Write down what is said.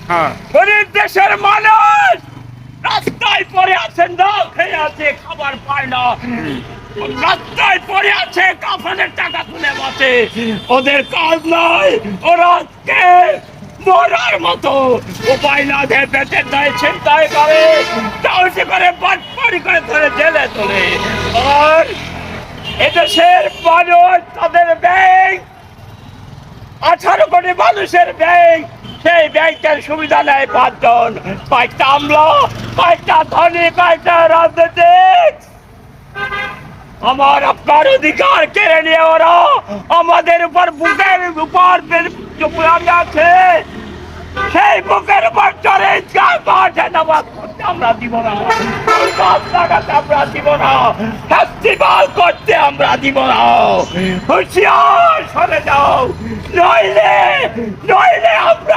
গরিব দেশের মানুষ রাস্তায় পড়ে আছেন, না খেয়ে আছে, খাবার পায় না, রাস্তায় পড়ে আছে, কাফনের টাকা তুলে বসে, ওদের কাজ নাই, ওরা আজকে মরার মতো উপায় না দিয়ে বেঁচে দেয়, চিন্তায় করে, চাউসি করে, বাটপাড়ি করে ধরে জেলে তোলে। আর এদেশের মানুষ, তাদের ব্যাংক 18 কোটি মানুষের ব্যাংক, সেই ব্যাংকের সুবিধা নেয় 5 জন, কয়েকটা আমলা, কয়েকটা ধনী, কয়েকটা রাজনীতিক। আমার আপনার অধিকার কেড়ে নিয়ে ওরা আমাদের উপর বুকের উপর আমি আছে, সেই বুকের উপর চড়ে মাঠে নামাজ পড়তে আমরা দিব না, লাগাতে আমরা দিব না, ফেস্টিভাল করতে আমরা দিব না। হুঁশিয়ার সরে যাও, নইলে আমরা